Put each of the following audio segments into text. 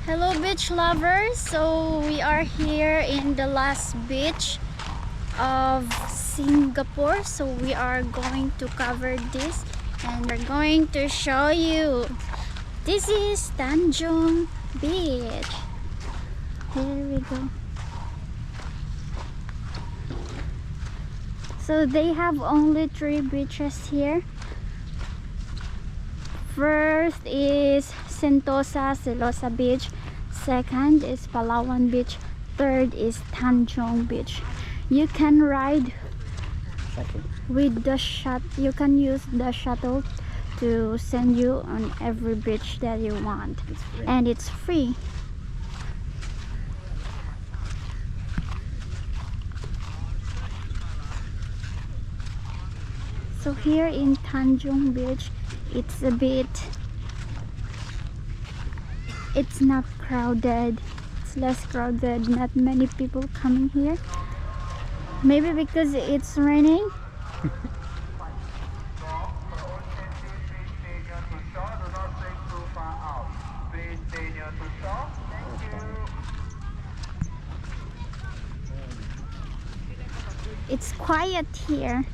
Hello beach lovers, so we are here in the last beach of Singapore, so we are going to cover this and we're going to show you. This is Tanjong Beach. Here we go. So they have only 3 beaches here. First is Sentosa, Silosa Beach. Second is Palawan Beach. Third is Tanjong Beach. You can ride with the shuttle. You can use the shuttle to send you on every beach that you want, and it's free. So here in Tanjong Beach, it's a bit, it's not crowded, it's less crowded, not many people coming here, maybe because it's raining. It's quiet here.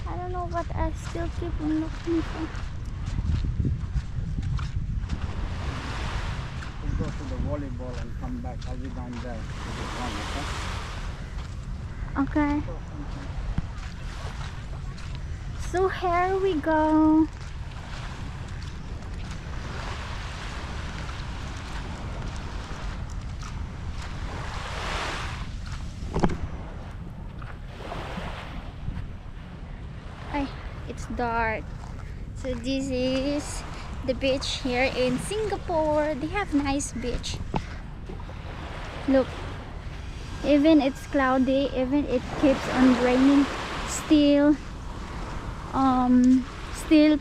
I don't know what I still keep on looking for. We'll go to the volleyball and come back. I'll be down there to the one, Okay. So here we go. It's dark. So this is the beach here in Singapore. They have nice beach. Look, even it's cloudy, even it keeps on raining, still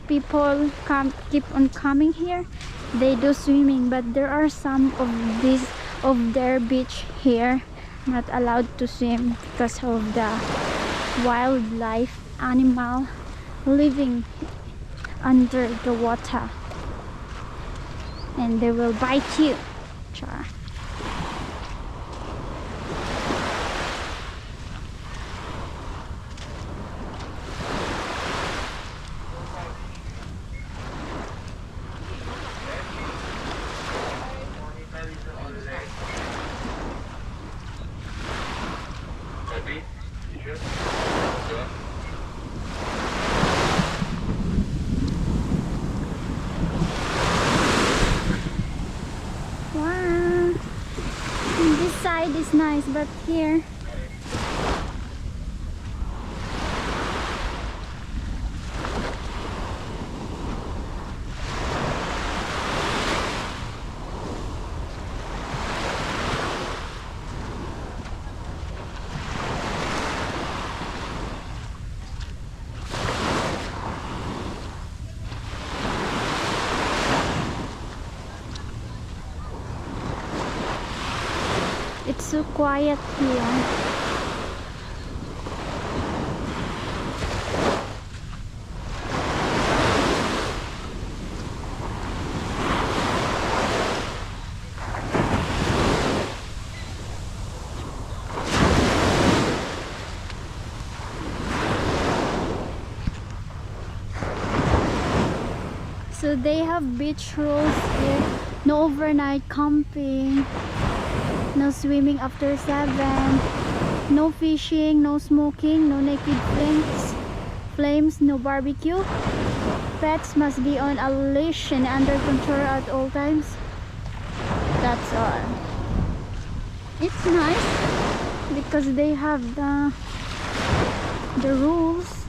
people keep on coming here. They do swimming, but there are some of their beach here not allowed to swim because of the wildlife animal living under the water, and they will bite you. Char. Wow, this side is nice, but here it's so quiet here. So they have beach rules here. No overnight camping, no swimming after 7, no fishing, no smoking, no naked flames, no barbecue. Pets must be on a leash and under control at all times. That's all. It's nice because they have the rules.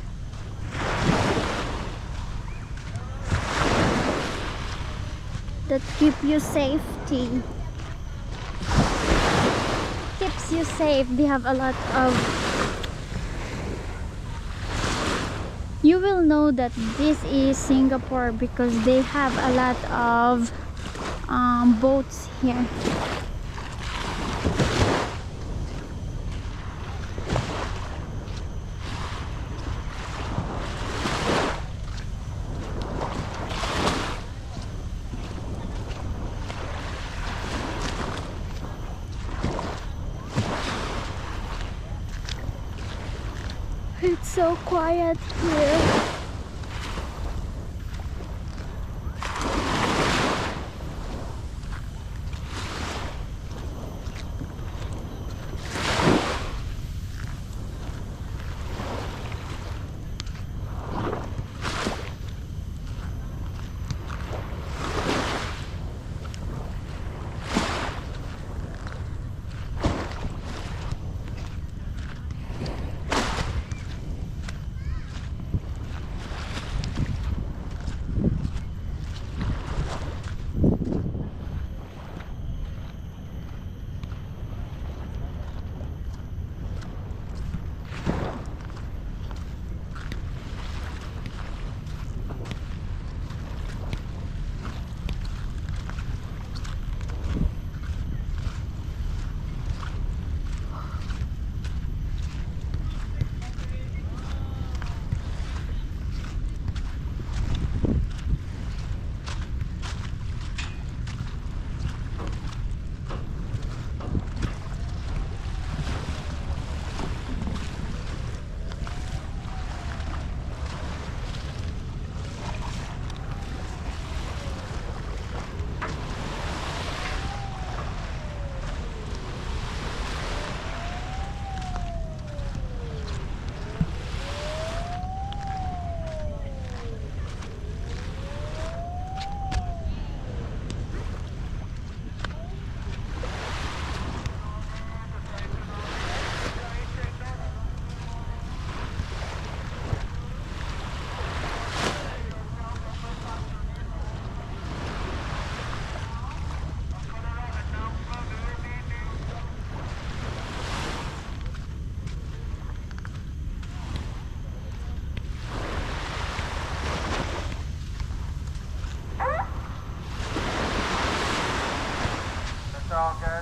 That keep you safety. Keeps you safe. They have a lot of, you will know that this is Singapore because they have a lot of boats here. so quiet here.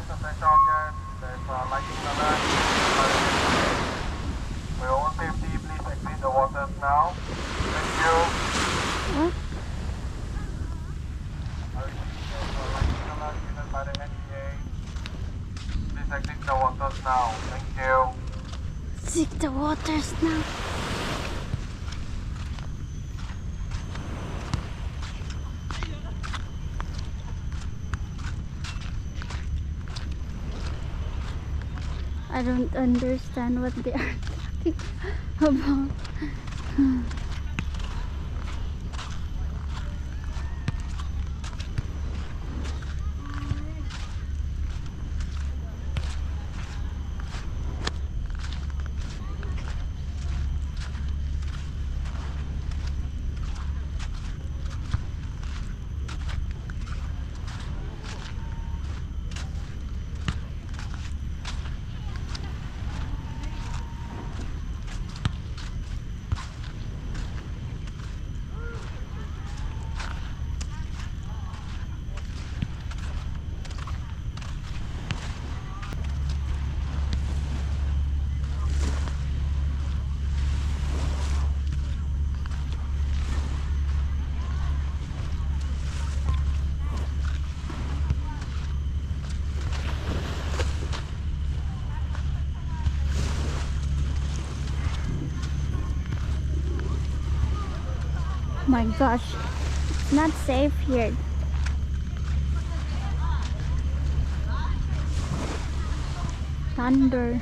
Attention guys, there's a lightning alert. For your own safety, please exit the waters now. Thank you. What? I repeat, there's a lightning alert given by the NEA. Please exit the waters now. Thank you. Seek the waters now. I don't understand what they are talking about. My gosh, it's not safe here. Thunder.